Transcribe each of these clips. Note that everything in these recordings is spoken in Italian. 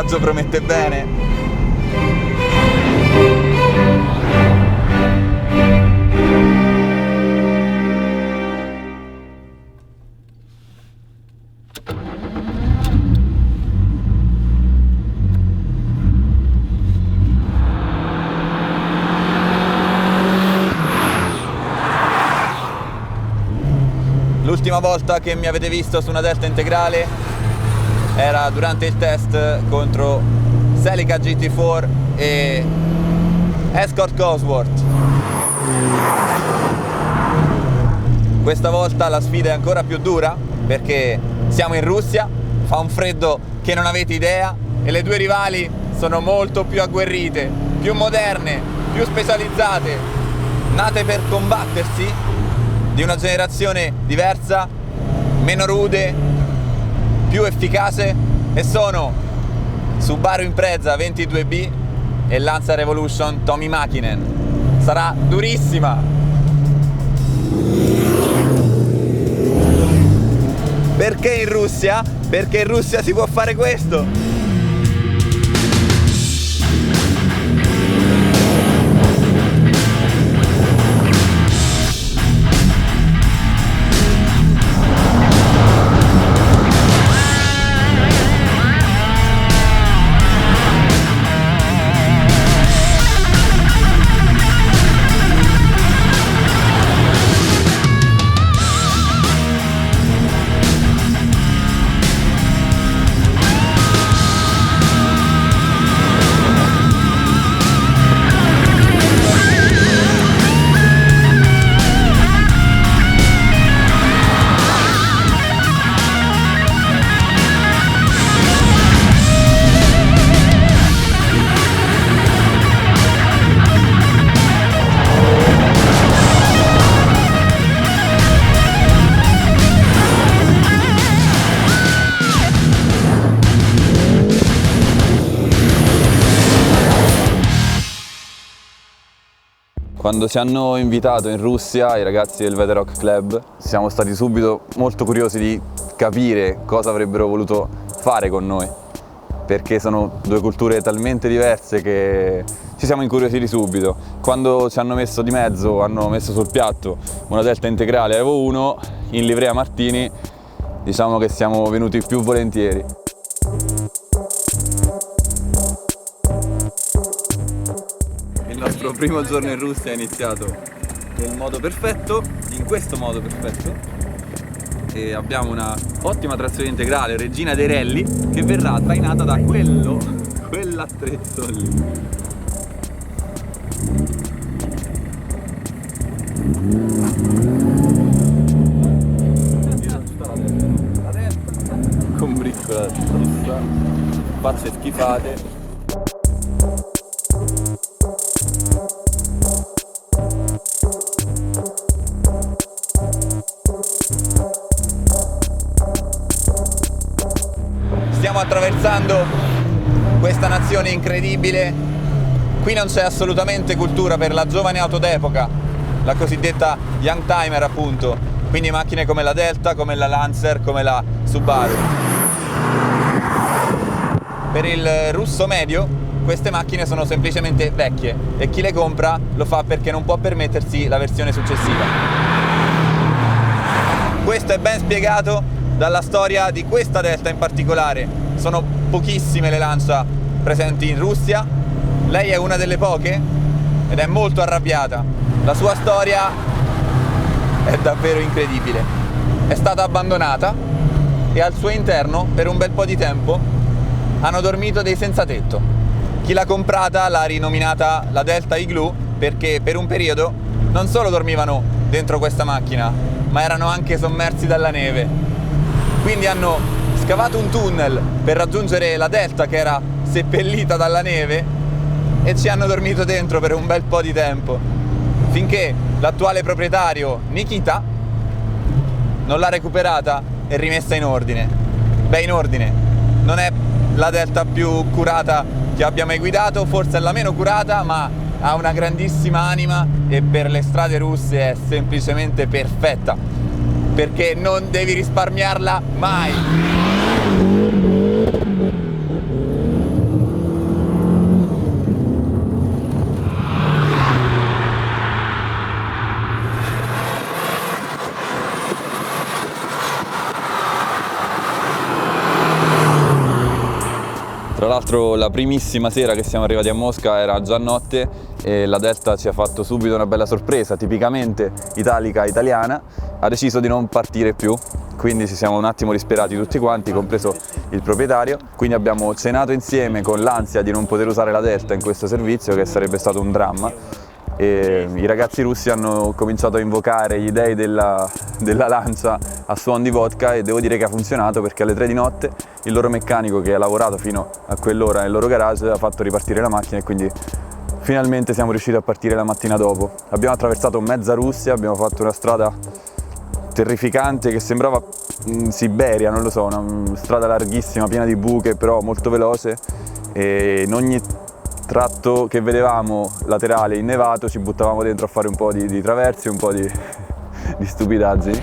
viaggio promette bene. L'ultima volta che mi avete visto su una Delta integrale era durante il test contro Celica GT4 e Escort Cosworth. Questa volta la sfida è ancora più dura perché siamo in Russia, fa un freddo che non avete idea e le due rivali sono molto più agguerrite, più moderne, più specializzate, nate per combattersi, di una generazione diversa, meno rude, più efficace, e sono Subaru Impreza 22B e Lancia Revolution Tomi Mäkinen. Sarà durissima! Perché in Russia? Perché in Russia si può fare questo! Quando ci hanno invitato in Russia i ragazzi del Veterock Club siamo stati subito molto curiosi di capire cosa avrebbero voluto fare con noi, perché sono due culture talmente diverse che ci siamo incuriositi subito. Quando ci hanno messo di mezzo, hanno messo sul piatto una Delta integrale Evo 1 in livrea Martini, diciamo che siamo venuti più volentieri. Il nostro primo giorno in Russia è iniziato nel modo perfetto, in questo modo perfetto, e abbiamo una ottima trazione integrale Regina dei Rally che verrà trainata da quell'attrezzo lì. Con briccola rossa, pazze schifate. Stiamo attraversando questa nazione incredibile. Qui non c'è assolutamente cultura per la giovane auto d'epoca, la cosiddetta young timer appunto, quindi macchine come la Delta, come la Lancer, come la Subaru. Per il russo medio queste macchine sono semplicemente vecchie e chi le compra lo fa perché non può permettersi la versione successiva. Questo è ben spiegato dalla storia di questa Delta in particolare. Sono pochissime le Lancia presenti in Russia, lei è una delle poche ed è molto arrabbiata. La sua storia è davvero incredibile. È stata abbandonata e al suo interno per un bel po' di tempo hanno dormito dei senza tetto. Chi l'ha comprata l'ha rinominata la Delta Igloo perché per un periodo non solo dormivano dentro questa macchina, ma erano anche sommersi dalla neve. Quindi hanno scavato un tunnel per raggiungere la Delta che era seppellita dalla neve e ci hanno dormito dentro per un bel po' di tempo, finché l'attuale proprietario Nikita non l'ha recuperata e rimessa in ordine. Beh, in ordine, non è la Delta più curata che abbia mai guidato, forse è la meno curata, ma ha una grandissima anima e per le strade russe è semplicemente perfetta, perché non devi risparmiarla mai. l'altro la primissima sera che siamo arrivati a Mosca era già notte e la Delta ci ha fatto subito una bella sorpresa, tipicamente italica italiana, ha deciso di non partire più, quindi ci siamo un attimo disperati tutti quanti, compreso il proprietario, quindi abbiamo cenato insieme con l'ansia di non poter usare la Delta in questo servizio, che sarebbe stato un dramma. E i ragazzi russi hanno cominciato a invocare gli dei della lancia a suon di vodka e devo dire che ha funzionato, perché alle 3 di notte il loro meccanico, che ha lavorato fino a quell'ora nel loro garage, ha fatto ripartire la macchina e quindi finalmente siamo riusciti a partire la mattina dopo. Abbiamo attraversato mezza Russia, abbiamo fatto una strada terrificante che sembrava Siberia, non lo so, una strada larghissima, piena di buche, però molto veloce, e in ogni tratto che vedevamo laterale innevato ci buttavamo dentro a fare un po' di traversi, un po' di stupidaggini.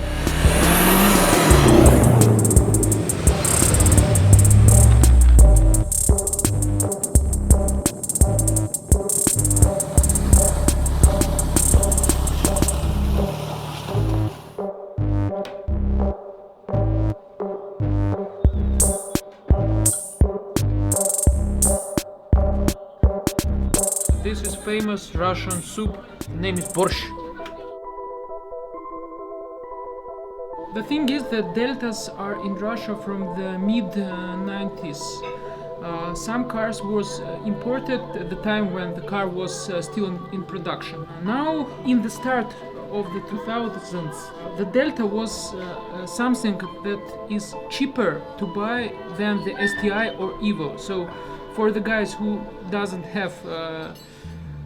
This is famous Russian soup, name is borscht. The thing is that deltas are in Russia from the mid-90s. Some cars was imported at the time when the car was still in production. Now, in the start of the 2000s, the Delta was something that is cheaper to buy than the STI or Evo. So, for the guys who doesn't have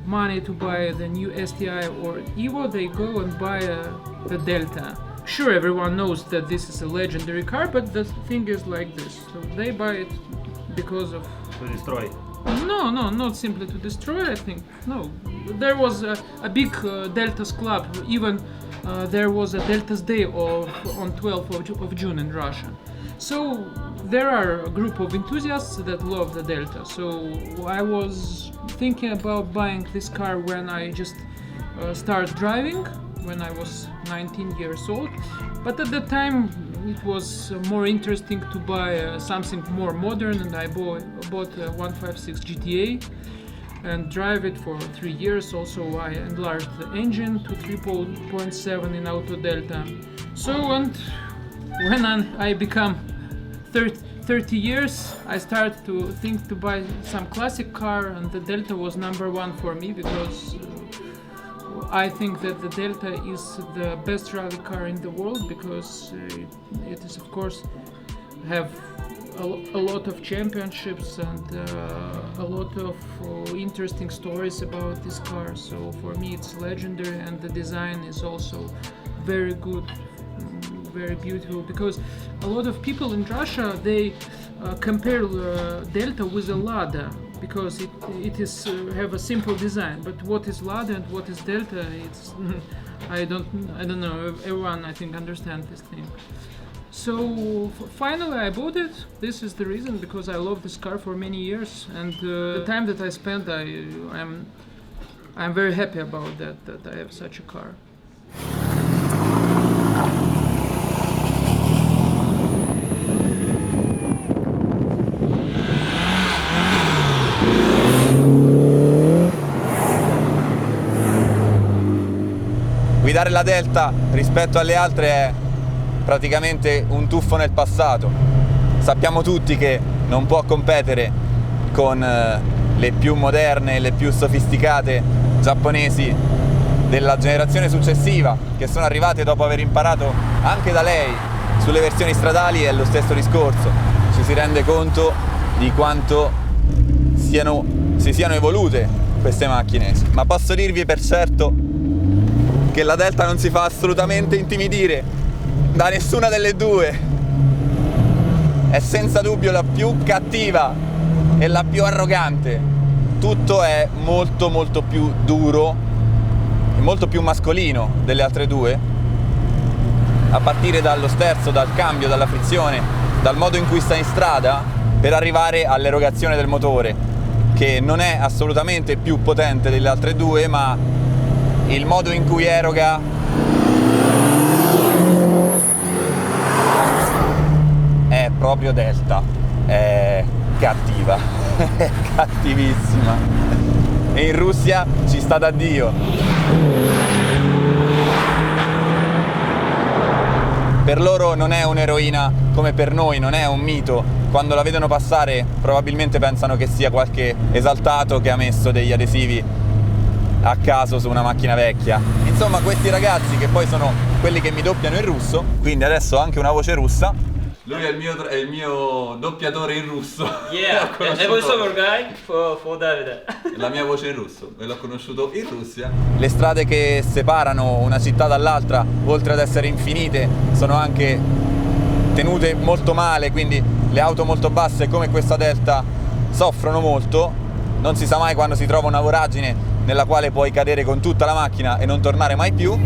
money to buy the new STI or Evo, they go and buy the Delta. Sure, everyone knows that this is a legendary car, but the thing is like this. So they buy it because of... To destroy. No, not simply to destroy, I think. No, there was a big Deltas club. Even there was a Deltas Day on 12th of June in Russia. So there are a group of enthusiasts that love the Delta. So I was thinking about buying this car when I just started driving, when I was 19 years old. But at the time it was more interesting to buy something more modern, and I bought a 156 GTA and drive it for 3 years. Also I enlarged the engine to 3.7 in Auto Delta. So, and when I become 30 years, I started to think to buy some classic car, and the Delta was number one for me, because I think that the Delta is the best rally car in the world, because it is, of course, have a lot of championships and a lot of interesting stories about this car. So for me it's legendary, and the design is also very good, very beautiful, because a lot of people in Russia, they compare Delta with a Lada, because it is have a simple design. But what is Lada and what is Delta, it's I don't know, everyone I think understands this thing. So finally I bought it. This is the reason, because I love this car for many years, and the time that I spent, I'm very happy about that I have such a car. Guidare la Delta rispetto alle altre è praticamente un tuffo nel passato. Sappiamo tutti che non può competere con le più moderne, le più sofisticate giapponesi della generazione successiva, che sono arrivate dopo aver imparato anche da lei sulle versioni stradali. È lo stesso discorso, ci si rende conto di quanto si siano evolute queste macchine. Ma posso dirvi per certo che la Delta non si fa assolutamente intimidire da nessuna delle due. È senza dubbio la più cattiva e la più arrogante. Tutto è molto molto più duro e molto più mascolino delle altre due, a partire dallo sterzo, dal cambio, dalla frizione, dal modo in cui sta in strada, per arrivare all'erogazione del motore, che non è assolutamente più potente delle altre due, ma il modo in cui eroga è proprio Delta, è cattiva. è cattivissima e in Russia ci sta da Dio. Per loro non è un'eroina come per noi, non è un mito. Quando la vedono passare probabilmente pensano che sia qualche esaltato che ha messo degli adesivi a caso su una macchina vecchia. Insomma, questi ragazzi che poi sono quelli che mi doppiano in russo, quindi adesso ho anche una voce russa. Lui è il mio doppiatore in russo. Yeah, a voiceover guy for Davide. La mia voce in russo, e l'ho conosciuto in Russia. Le strade che separano una città dall'altra, oltre ad essere infinite, sono anche tenute molto male, quindi le auto molto basse come questa Delta soffrono molto. Non si sa mai quando si trova una voragine nella quale puoi cadere con tutta la macchina e non tornare mai più.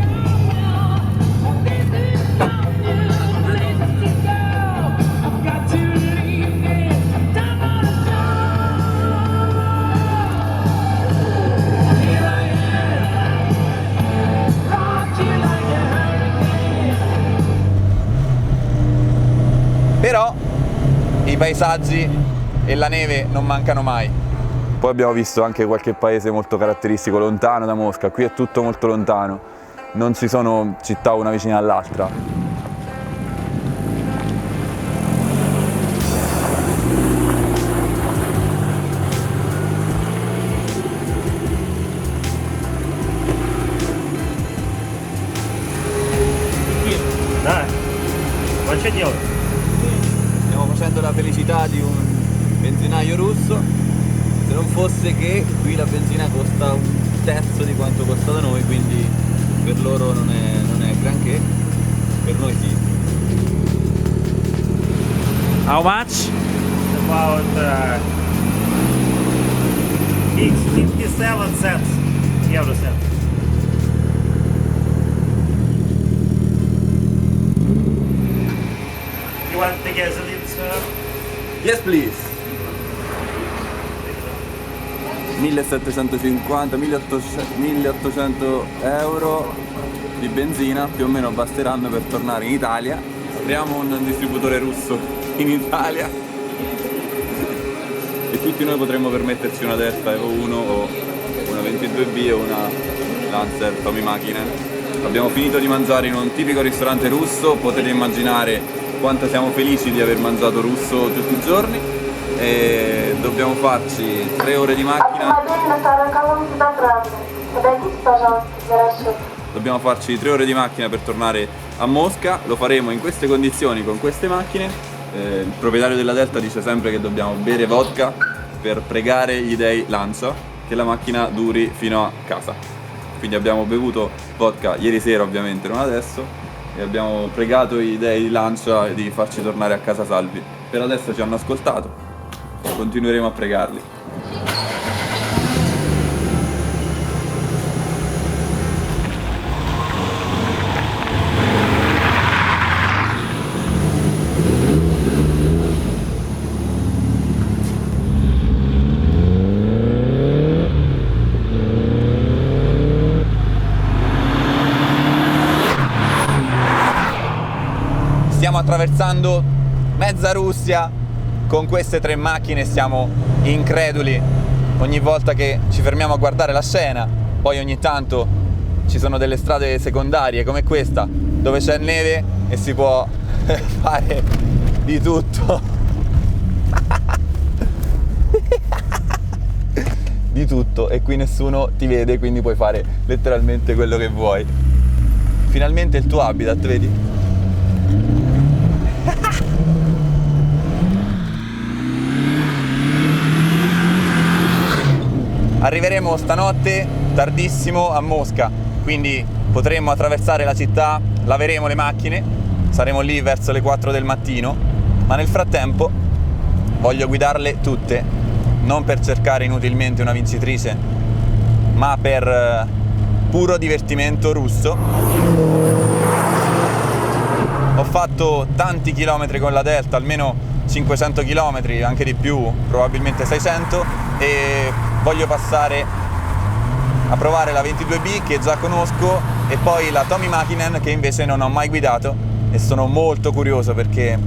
Però i paesaggi e la neve non mancano mai. Poi abbiamo visto anche qualche paese molto caratteristico lontano da Mosca. Qui è tutto molto lontano, non ci sono città una vicina all'altra. Dai, ma c'è di oggi? Stiamo facendo la felicità di un benzinaio russo, se non fosse che qui la benzina costa un terzo di quanto costa da noi, quindi per loro non è granché, per noi sì. How much? About 57 cents, euro cents. You want the gasoline, sir? Yes please! 1750, 1800 euro di benzina più o meno basteranno per tornare in Italia. Apriamo un distributore russo in Italia e tutti noi potremmo permetterci una Delta Evo 1 o una 22B o una Lancer Tommy Mäkinen. Abbiamo finito di mangiare in un tipico ristorante russo, potete immaginare quanto siamo felici di aver mangiato russo tutti i giorni. E dobbiamo farci 3 ore di macchina. Dobbiamo farci 3 ore di macchina per tornare a Mosca. Lo faremo in queste condizioni, con queste macchine. Il proprietario della Delta dice sempre che dobbiamo bere vodka per pregare gli dei Lancia che la macchina duri fino a casa. Quindi abbiamo bevuto vodka ieri sera, ovviamente non adesso, e abbiamo pregato i dei Lancia di farci tornare a casa salvi. Per adesso ci hanno ascoltato. Continueremo a pregarli. Stiamo attraversando mezza Russia con queste 3 macchine, siamo increduli ogni volta che ci fermiamo a guardare la scena. Poi ogni tanto ci sono delle strade secondarie come questa dove c'è neve e si può fare di tutto. Di tutto, e qui nessuno ti vede, quindi puoi fare letteralmente quello che vuoi. Finalmente il tuo habitat, vedi? Arriveremo stanotte tardissimo a Mosca, quindi potremo attraversare la città, laveremo le macchine, saremo lì verso le 4 del mattino, ma nel frattempo voglio guidarle tutte, non per cercare inutilmente una vincitrice, ma per puro divertimento russo. Ho fatto tanti chilometri con la Delta, almeno 500 km, anche di più, probabilmente 600, e voglio passare a provare la 22B che già conosco e poi la Tommy Mäkinen che invece non ho mai guidato, e sono molto curioso perché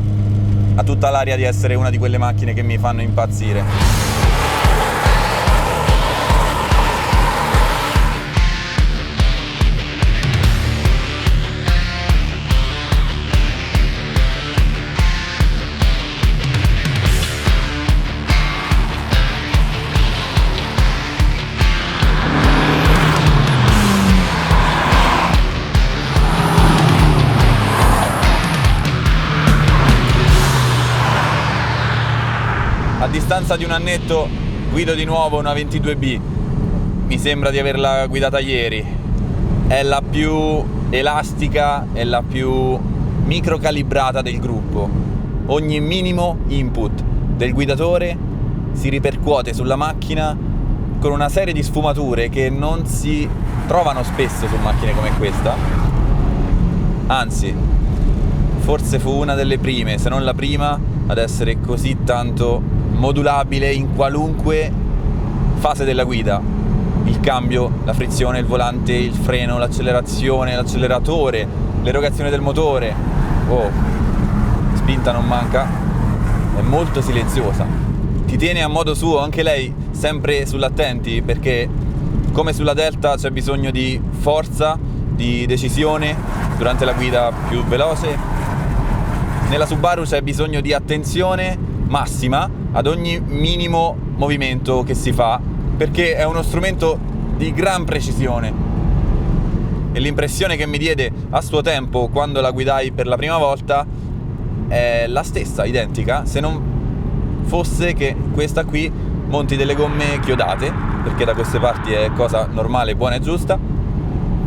ha tutta l'aria di essere una di quelle macchine che mi fanno impazzire. a distanza di un annetto guido di nuovo una 22B. Mi sembra di averla guidata ieri. È la più elastica e la più microcalibrata del gruppo. Ogni minimo input del guidatore si ripercuote sulla macchina con una serie di sfumature che non si trovano spesso su macchine come questa. Anzi, forse fu una delle prime, se non la prima, ad essere così tanto modulabile in qualunque fase della guida. Il cambio, la frizione, il volante, il freno, l'accelerazione, l'acceleratore, l'erogazione del motore. Oh, spinta non manca, è molto silenziosa. Ti tiene a modo suo, anche lei sempre sull'attenti, perché come sulla Delta c'è bisogno di forza, di decisione durante la guida più veloce. Nella Subaru c'è bisogno di attenzione massima ad ogni minimo movimento che si fa, perché è uno strumento di gran precisione. E l'impressione che mi diede a suo tempo quando la guidai per la prima volta è la stessa, identica, se non fosse che questa qui monti delle gomme chiodate, perché da queste parti è cosa normale, buona e giusta,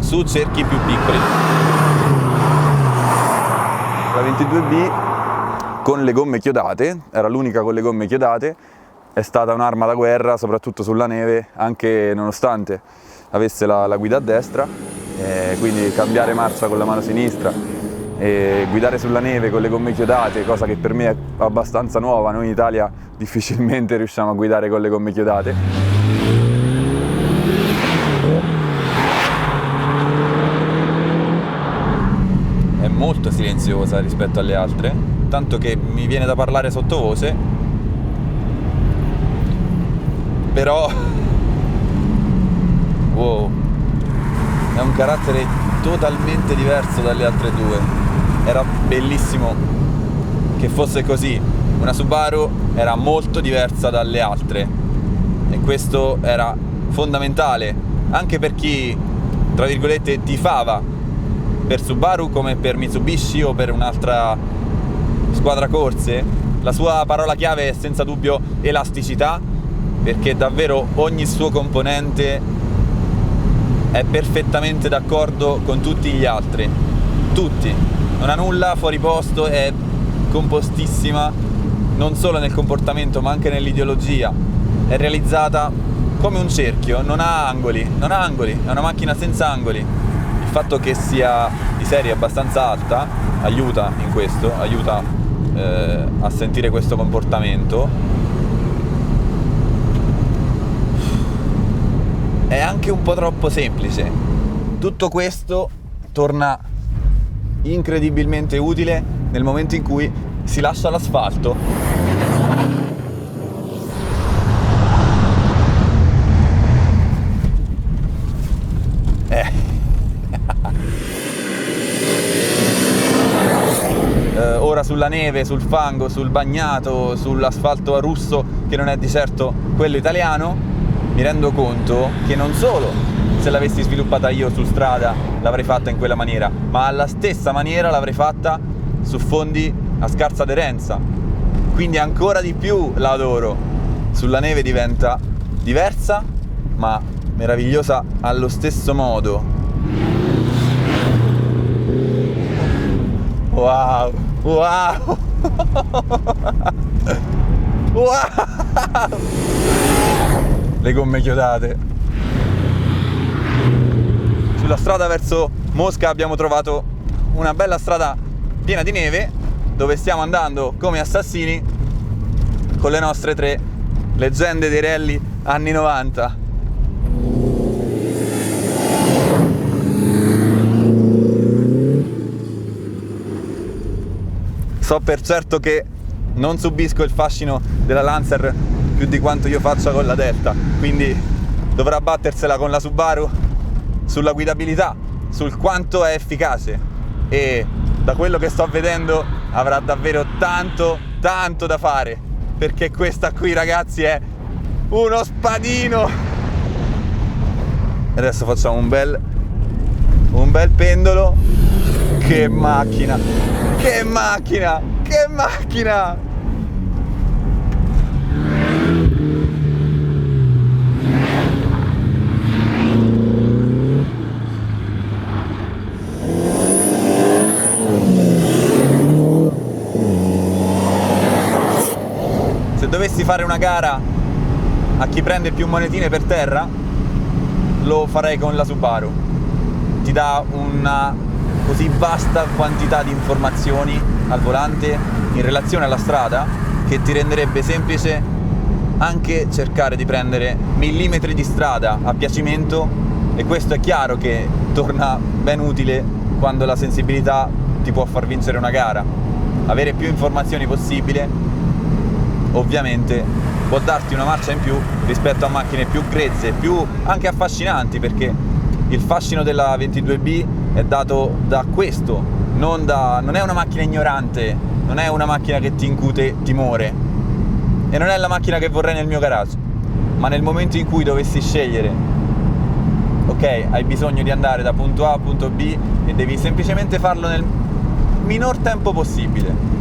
su cerchi più piccoli. La 22B con le gomme chiodate, era l'unica con le gomme chiodate, è stata un'arma da guerra, soprattutto sulla neve, anche nonostante avesse la guida a destra, quindi cambiare marcia con la mano sinistra e guidare sulla neve con le gomme chiodate, cosa che per me è abbastanza nuova. Noi in Italia difficilmente riusciamo a guidare con le gomme chiodate. È molto silenziosa rispetto alle altre, tanto che mi viene da parlare sottovoce, però wow, è un carattere totalmente diverso dalle altre due. Era bellissimo che fosse così. Una Subaru era molto diversa dalle altre e questo era fondamentale anche per chi, tra virgolette, tifava per Subaru come per Mitsubishi o per un'altra squadra corse. La sua parola chiave è senza dubbio elasticità, perché davvero ogni suo componente è perfettamente d'accordo con tutti gli altri, tutti, non ha nulla fuori posto, è compostissima non solo nel comportamento ma anche nell'ideologia, è realizzata come un cerchio, non ha angoli, è una macchina senza angoli. Il fatto che sia di serie abbastanza alta aiuta in questo, aiuta a sentire questo comportamento. È anche un po' troppo semplice. Tutto questo torna incredibilmente utile nel momento in cui si lascia l'asfalto. Ora sulla neve, sul fango, sul bagnato, sull'asfalto a russo che non è di certo quello italiano, mi rendo conto che non solo se l'avessi sviluppata io su strada l'avrei fatta in quella maniera, ma alla stessa maniera l'avrei fatta su fondi a scarsa aderenza. Quindi ancora di più la adoro. Sulla neve diventa diversa, ma meravigliosa allo stesso modo. Wow! Wow! Wow! Le gomme chiodate. Sulla strada verso Mosca abbiamo trovato una bella strada piena di neve, dove stiamo andando come assassini con le nostre 3 leggende dei rally anni 90. So per certo che non subisco il fascino della Lancer più di quanto io faccia con la Delta, quindi dovrà battersela con la Subaru sulla guidabilità, sul quanto è efficace, e da quello che sto vedendo avrà davvero tanto da fare, perché questa qui, ragazzi, è uno spadino. E adesso facciamo un bel pendolo. Che macchina, che macchina, che macchina! dovessi fare una gara a chi prende più monetine per terra, lo farei con la Subaru. Ti dà una così vasta quantità di informazioni al volante in relazione alla strada che ti renderebbe semplice anche cercare di prendere millimetri di strada a piacimento, e questo è chiaro che torna ben utile quando la sensibilità ti può far vincere una gara. Avere più informazioni possibile ovviamente può darti una marcia in più rispetto a macchine più grezze, più anche affascinanti, perché il fascino della 22B è dato da questo, non è una macchina ignorante, non è una macchina che ti incute timore, e non è la macchina che vorrei nel mio garage. Ma nel momento in cui dovessi scegliere, ok, hai bisogno di andare da punto A a punto B e devi semplicemente farlo nel minor tempo possibile,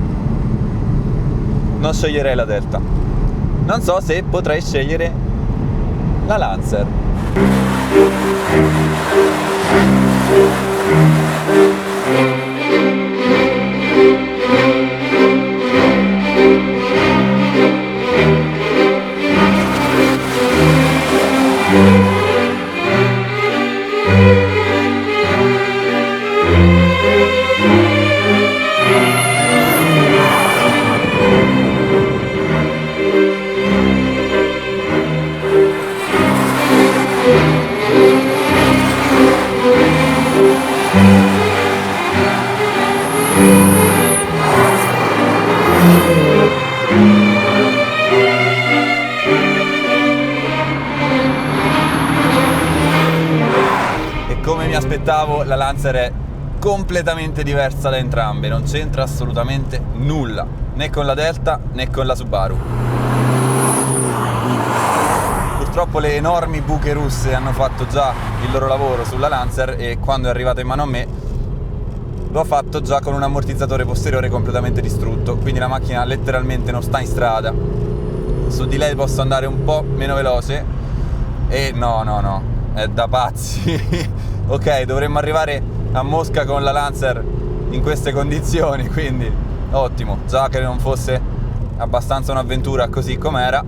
non sceglierei la Delta. Non so se potrei scegliere la Lancer. Come mi aspettavo, la Lancer è completamente diversa da entrambe, non c'entra assolutamente nulla, né con la Delta né con la Subaru. Purtroppo le enormi buche russe hanno fatto già il loro lavoro sulla Lancer, e quando è arrivata in mano a me lo ha fatto già con un ammortizzatore posteriore completamente distrutto, quindi la macchina letteralmente non sta in strada. Su di lei posso andare un po' meno veloce e no, è da pazzi. Ok, dovremmo arrivare a Mosca con la Lancer in queste condizioni, quindi ottimo, già che non fosse abbastanza un'avventura così com'era.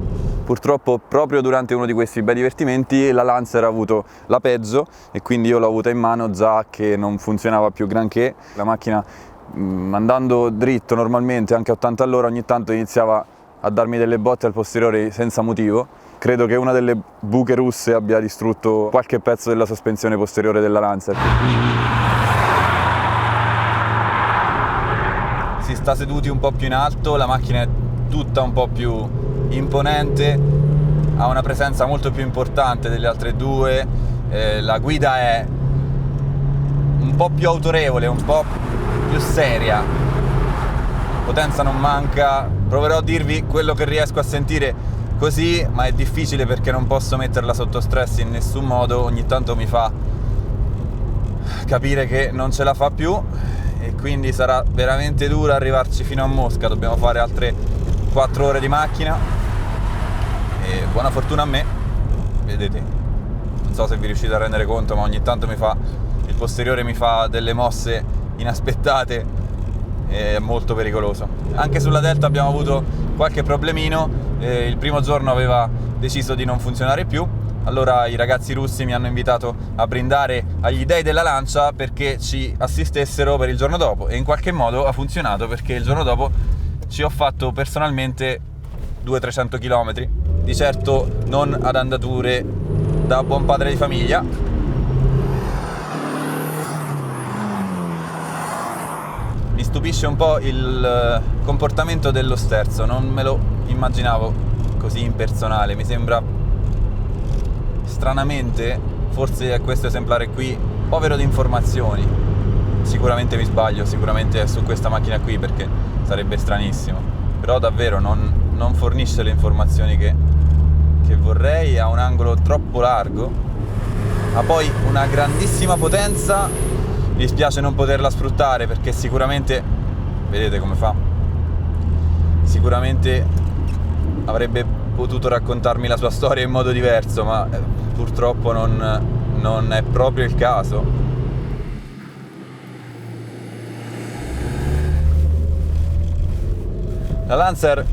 Purtroppo proprio durante uno di questi bei divertimenti la Lancer ha avuto la peggio, e quindi io l'ho avuta in mano già che non funzionava più granché. La macchina andando dritto normalmente anche a 80 all'ora ogni tanto iniziava a darmi delle botte al posteriore senza motivo. Credo che una delle buche russe abbia distrutto qualche pezzo della sospensione posteriore della Lancer. Si sta seduti un po' più in alto, la macchina è tutta un po' più imponente, ha una presenza molto più importante delle altre due, la guida è un po' più autorevole, un po' più seria, potenza non manca. Proverò a dirvi quello che riesco a sentire così, ma è difficile perché non posso metterla sotto stress in nessun modo. Ogni tanto mi fa capire che non ce la fa più, e quindi sarà veramente dura arrivarci fino a Mosca. Dobbiamo fare altre 4 ore di macchina e buona fortuna a me. Vedete, non so se vi riuscite a rendere conto, ma ogni tanto il posteriore mi fa delle mosse inaspettate, è molto pericoloso. Anche sulla Delta abbiamo avuto qualche problemino. Il primo giorno aveva deciso di non funzionare più, allora i ragazzi russi mi hanno invitato a brindare agli dei della Lancia perché ci assistessero per il giorno dopo, e in qualche modo ha funzionato, perché il giorno dopo ci ho fatto personalmente 200-300 km, di certo non ad andature da buon padre di famiglia. Mi stupisce un po' il comportamento dello sterzo, non me lo immaginavo così impersonale. Mi sembra stranamente, forse è questo esemplare qui, povero di informazioni. Sicuramente mi sbaglio, sicuramente è su questa macchina qui, perché sarebbe stranissimo, però davvero non fornisce le informazioni che vorrei. Ha un angolo troppo largo, ha poi una grandissima potenza. Mi dispiace non poterla sfruttare, perché sicuramente, vedete come fa, sicuramente avrebbe potuto raccontarmi la sua storia in modo diverso, ma purtroppo non è proprio il caso. La Lancer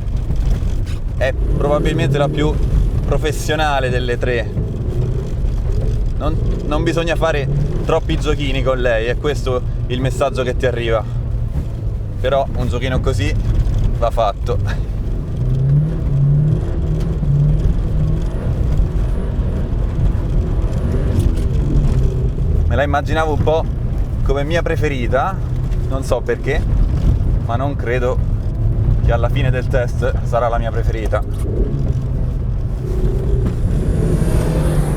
è probabilmente la più professionale delle tre. Non bisogna fare troppi giochini con lei, è questo il messaggio che ti arriva. Però un giochino così va fatto. Me la immaginavo un po' come mia preferita, non so perché, ma non credo che alla fine del test sarà la mia preferita.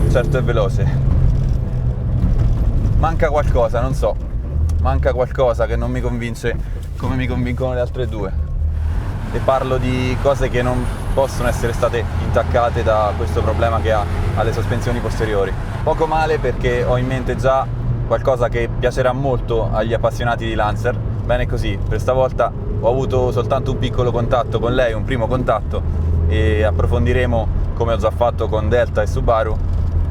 Certo è veloce. Manca qualcosa, non so. Manca qualcosa che non mi convince come mi convincono le altre due. E parlo di cose che non possono essere state intaccate da questo problema che ha alle sospensioni posteriori. Poco male, perché ho in mente già qualcosa che piacerà molto agli appassionati di Lancer. Bene così, per stavolta ho avuto soltanto un piccolo contatto con lei, un primo contatto, e approfondiremo, come ho già fatto con Delta e Subaru,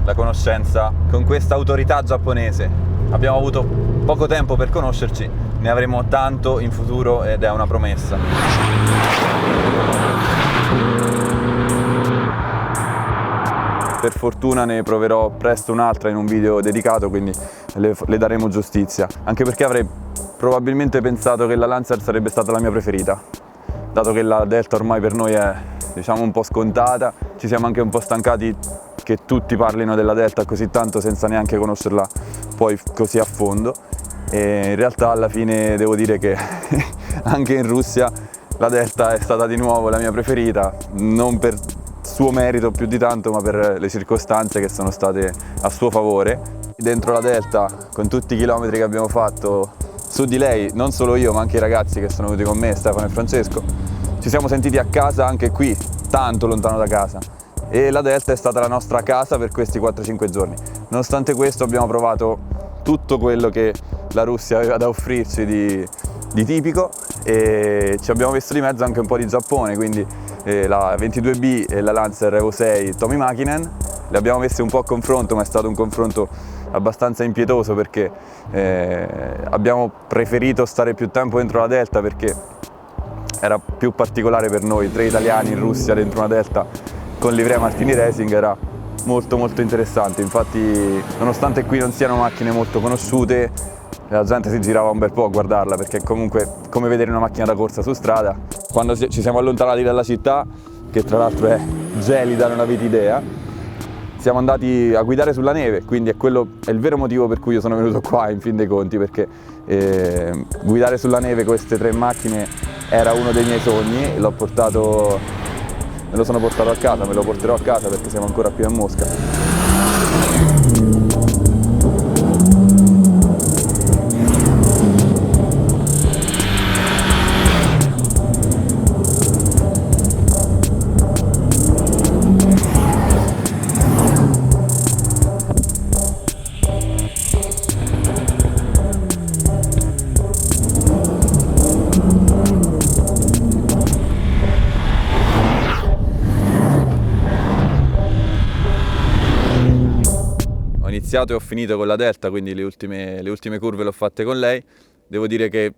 la conoscenza con questa autorità giapponese. Abbiamo avuto poco tempo per conoscerci, ne avremo tanto in futuro ed è una promessa. Per fortuna ne proverò presto un'altra in un video dedicato, quindi le daremo giustizia, anche perché avrei probabilmente pensato che la Lancer sarebbe stata la mia preferita, dato che la Delta ormai per noi è, diciamo, un po' scontata. Ci siamo anche un po' stancati che tutti parlino della Delta così tanto senza neanche conoscerla poi così a fondo, e in realtà alla fine devo dire che anche in Russia la Delta è stata di nuovo la mia preferita, non per suo merito più di tanto, ma per le circostanze che sono state a suo favore. Dentro la Delta, con tutti i chilometri che abbiamo fatto su di lei, non solo io ma anche i ragazzi che sono venuti con me, Stefano e Francesco, ci siamo sentiti a casa anche qui, tanto lontano da casa, e la Delta è stata la nostra casa per questi 4-5 giorni. Nonostante questo abbiamo provato tutto quello che la Russia aveva da offrirci di tipico, e ci abbiamo messo di mezzo anche un po' di Giappone, quindi la 22B e la Lancer Evo 6 Tomi Mäkinen le abbiamo messe un po' a confronto, ma è stato un confronto abbastanza impietoso, perché abbiamo preferito stare più tempo dentro la Delta perché era più particolare per noi. 3 italiani in Russia dentro una Delta con livrea Martini Racing era molto molto interessante. Infatti, nonostante qui non siano macchine molto conosciute, la gente si girava un bel po' a guardarla, perché comunque è come vedere una macchina da corsa su strada. Quando ci siamo allontanati dalla città, che tra l'altro è gelida, non avete idea, siamo andati a guidare sulla neve, quindi è il vero motivo per cui io sono venuto qua in fin dei conti, perché guidare sulla neve queste 3 macchine era uno dei miei sogni, e me lo sono portato a casa, me lo porterò a casa perché siamo ancora qui a Mosca. Ho iniziato e ho finito con la Delta, quindi le ultime curve le ho fatte con lei. Devo dire che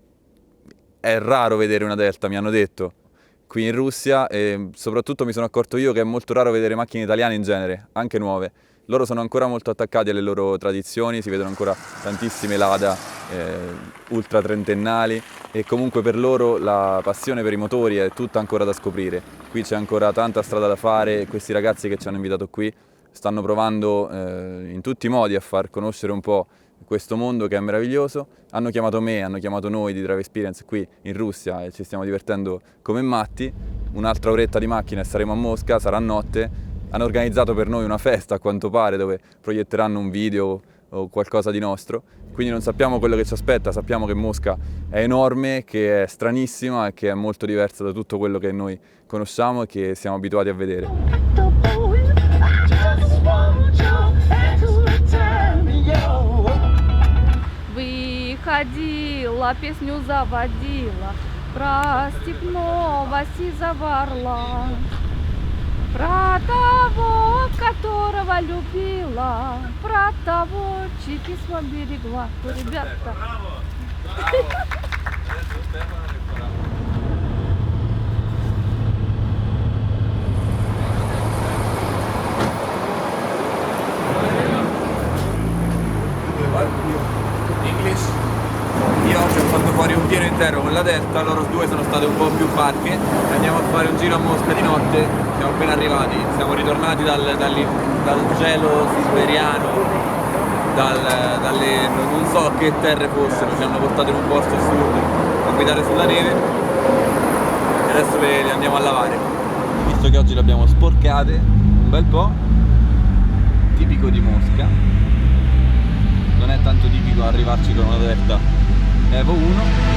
è raro vedere una Delta, mi hanno detto, qui in Russia, e soprattutto mi sono accorto io che è molto raro vedere macchine italiane in genere, anche nuove. Loro sono ancora molto attaccati alle loro tradizioni, si vedono ancora tantissime Lada ultra trentennali, e comunque per loro la passione per i motori è tutta ancora da scoprire. Qui c'è ancora tanta strada da fare, e questi ragazzi che ci hanno invitato qui stanno provando in tutti i modi a far conoscere un po' questo mondo che è meraviglioso. Hanno chiamato me, hanno chiamato noi di Drive Experience qui in Russia, e ci stiamo divertendo come matti. Un'altra oretta di macchina e saremo a Mosca, sarà notte. Hanno organizzato per noi una festa, a quanto pare, dove proietteranno un video o qualcosa di nostro. Quindi non sappiamo quello che ci aspetta, sappiamo che Mosca è enorme, che è stranissima e che è molto diversa da tutto quello che noi conosciamo e che siamo abituati a vedere. Выходила, песню заводила про степного сизого орла, про того, которого любила, про того, чьи письма берегла. Ребята. Delta, loro due sono state un po' più parche e andiamo a fare un giro a Mosca di notte. Siamo appena arrivati, siamo ritornati dal gelo siberiano, non so che terre fossero, ci hanno portato in un posto assurdo a guidare sulla neve e adesso le andiamo a lavare. Visto che oggi le abbiamo sporcate un bel po', tipico di Mosca, non è tanto tipico arrivarci con una Delta Evo 1.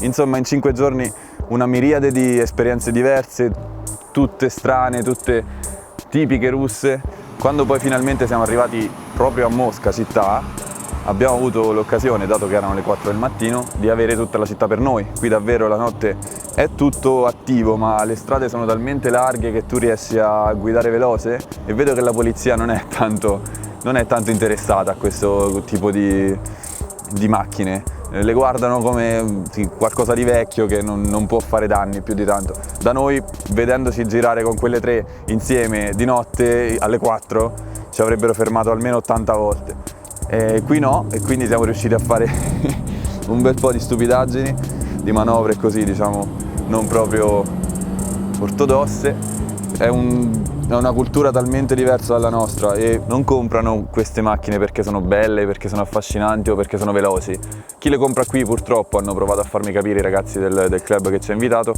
Insomma, in 5 giorni una miriade di esperienze diverse, tutte strane, tutte tipiche russe. Quando poi finalmente siamo arrivati proprio a Mosca città, abbiamo avuto l'occasione, dato che erano le 4 del mattino, di avere tutta la città per noi. Qui davvero la notte è tutto attivo, ma le strade sono talmente larghe che tu riesci a guidare veloce e vedo che la polizia non è tanto interessata a questo tipo di macchine. Le guardano come qualcosa di vecchio che non può fare danni più di tanto. Da noi, vedendoci girare con quelle 3 insieme di notte alle 4, ci avrebbero fermato almeno 80 volte. Qui no, e quindi siamo riusciti a fare un bel po' di stupidaggini, di manovre così, diciamo, non proprio ortodosse. È una cultura talmente diversa dalla nostra e non comprano queste macchine perché sono belle, perché sono affascinanti o perché sono veloci. Chi le compra qui, purtroppo, hanno provato a farmi capire i ragazzi del club che ci ha invitato,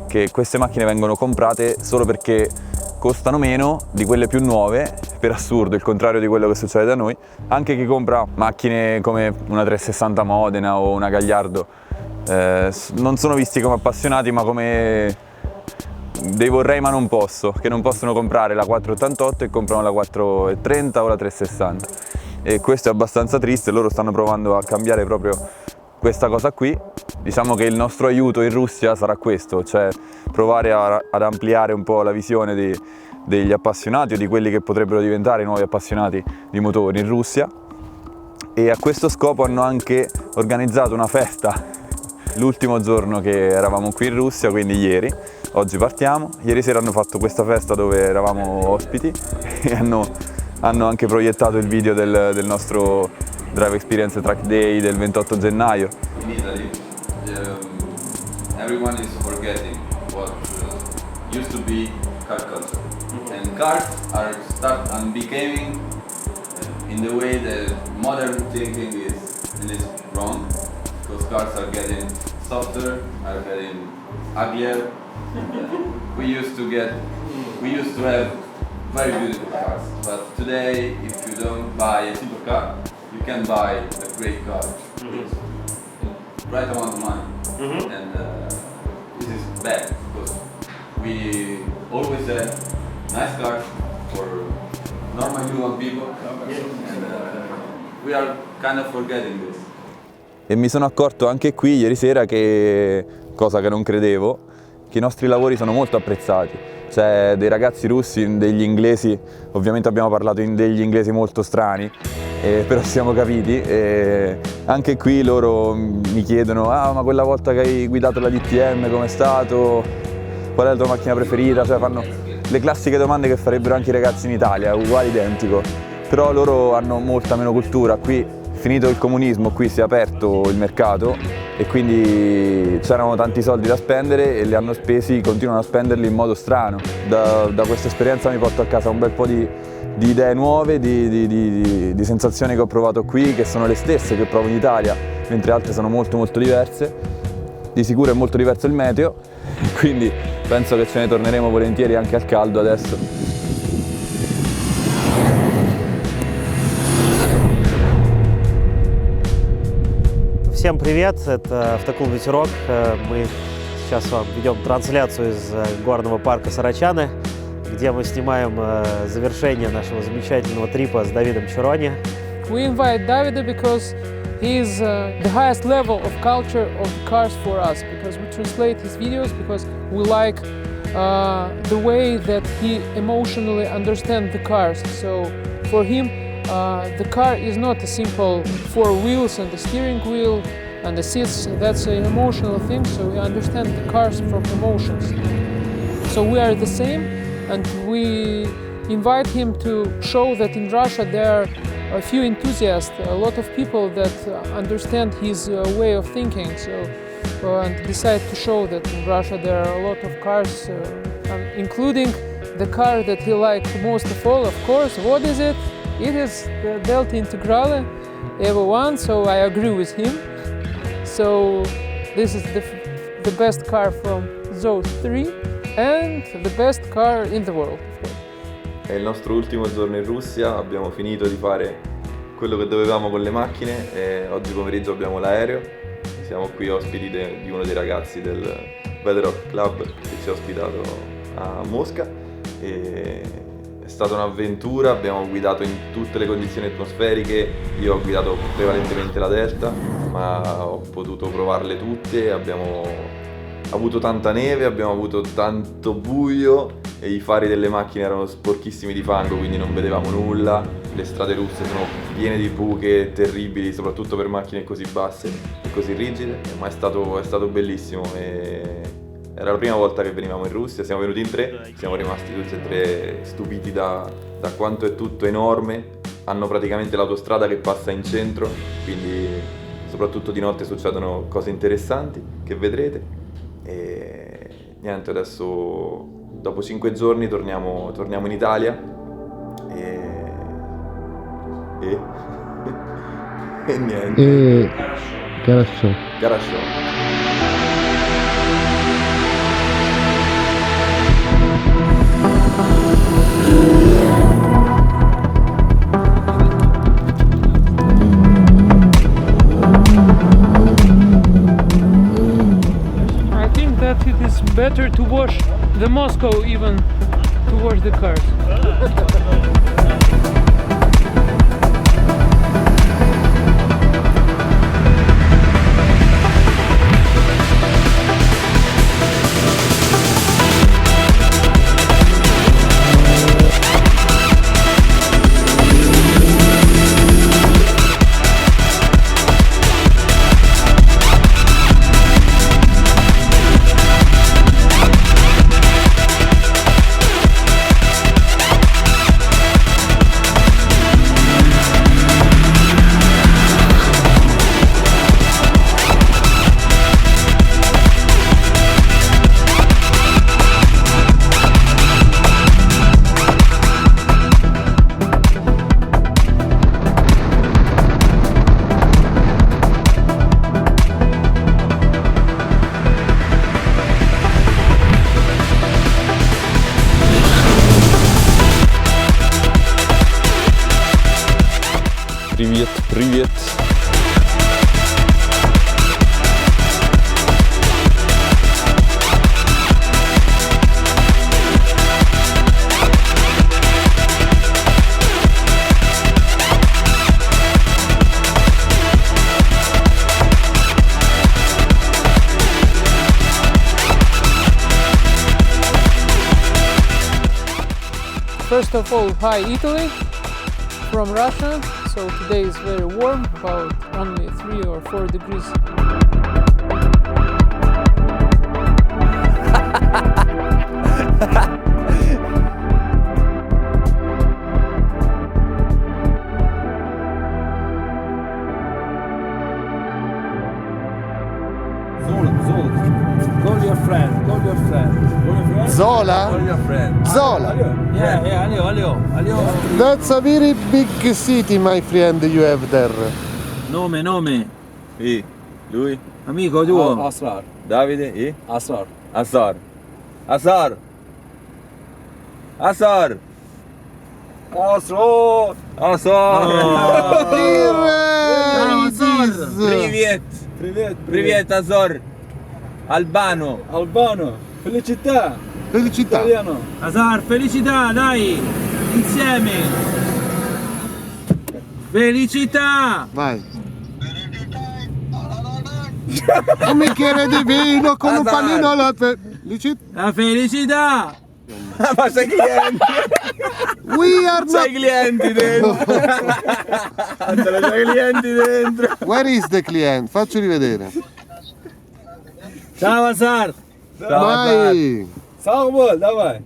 che queste macchine vengono comprate solo perché costano meno di quelle più nuove, per assurdo, il contrario di quello che succede da noi. Anche chi compra macchine come una 360 Modena o una Gagliardo non sono visti come appassionati, ma come dei vorrei ma non posso, che non possono comprare la 488 e comprano la 430 o la 360. E questo è abbastanza triste, loro stanno provando a cambiare proprio questa cosa qui. Diciamo che il nostro aiuto in Russia sarà questo, cioè provare ad ampliare un po' la visione degli appassionati o di quelli che potrebbero diventare i nuovi appassionati di motori in Russia. E a questo scopo hanno anche organizzato una festa l'ultimo giorno che eravamo qui in Russia, quindi ieri. Oggi partiamo. Ieri sera hanno fatto questa festa dove eravamo ospiti e hanno anche proiettato il video del nostro Drive Experience Track Day del 28 gennaio. In Italy, everyone is forgetting what used to be car culture. And cars are becoming in the way that modern thinking is, and it's wrong, because cars are getting softer, are getting uglier. We used to have very beautiful cars, but today if you don't buy a cheaper car, you can buy a great car. Right amount of money. And this is bad because we always have nice cars for normal human people, and we are kind of forgetting this. E mi sono accorto anche qui ieri sera che, cosa che non credevo, che i nostri lavori sono molto apprezzati. C'è dei ragazzi russi, degli inglesi, ovviamente abbiamo parlato degli inglesi molto strani, però ci siamo capiti. Anche qui loro mi chiedono: ah, ma quella volta che hai guidato la DTM com'è stato? Qual è la tua macchina preferita? Cioè fanno le classiche domande che farebbero anche i ragazzi in Italia, uguale identico. Però loro hanno molta meno cultura. Qui, finito il comunismo, qui si è aperto il mercato e quindi c'erano tanti soldi da spendere e li hanno spesi, continuano a spenderli in modo strano. Da questa esperienza mi porto a casa un bel po' di idee nuove, di sensazioni che ho provato qui, che sono le stesse che provo in Italia, mentre altre sono molto molto diverse. Di sicuro è molto diverso il meteo, quindi penso che ce ne torneremo volentieri anche al caldo adesso. Всем привет, это «Автоклуб Ветерок». Мы сейчас вам ведем трансляцию из горного парка Сарачаны, где мы снимаем завершение нашего замечательного трипа с Давидом Чирони. We invite Davide because he is the highest level of culture of cars for us, because we translate his videos, because we like the way that he emotionally understands the cars. So for him, the car is not a simple 4 wheels and the steering wheel and the seats. That's an emotional thing, so we understand the cars from emotions. So we are the same, and we invite him to show that in Russia there are a few enthusiasts, a lot of people that understand his way of thinking. So and decide to show that in Russia there are a lot of cars, including the car that he liked most of all, of course. What is it? It is the Delta Integrale Evo 1, so I agree with him. So this is the best car from those three and the best car in the world. È il nostro ultimo giorno in Russia, abbiamo finito di fare quello che dovevamo con le macchine e oggi pomeriggio abbiamo l'aereo. Siamo qui ospiti di uno dei ragazzi del Vedrok Club che ci ha ospitato a Mosca. È stata un'avventura, abbiamo guidato in tutte le condizioni atmosferiche, io ho guidato prevalentemente la Delta, ma ho potuto provarle tutte, abbiamo avuto tanta neve, abbiamo avuto tanto buio e i fari delle macchine erano sporchissimi di fango, quindi non vedevamo nulla, le strade russe sono piene di buche terribili, soprattutto per macchine così basse e così rigide, ma è stato bellissimo. Era la prima volta che venivamo in Russia, siamo venuti in 3, siamo rimasti tutti e 3 stupiti da quanto è tutto enorme. Hanno praticamente l'autostrada che passa in centro, quindi soprattutto di notte succedono cose interessanti che vedrete. E niente, adesso dopo 5 giorni torniamo in Italia e niente. Хорошо. It is better to wash the Moscow even to wash the cars. First of all, hi Italy from Russia. So today is very warm, about only 3 or 4 degrees. Call your friend. Zola? Your friend. Zola. Yeah, Alio. That's a very big city, my friend, you have there. Nome. Chi? Lui? Amico tuo. Asrar. Davide? Chi? Asrar. Azor. Azor. Azor. Asrar. Azor. Привет. Privet Azor. Albano. Albano. Felicità. Felicità. Italiano. Azar, felicità, dai! Insieme! Felicità! Vai. Un bicchiere di vino con un Azar. panino alla felicità. La felicità! Ma sei clienti? We are not... C'hai clienti dentro. C'hai clienti dentro. Where is the client? Faccio rivedere. Ciao Azar! Vai. Sağ ol, давай.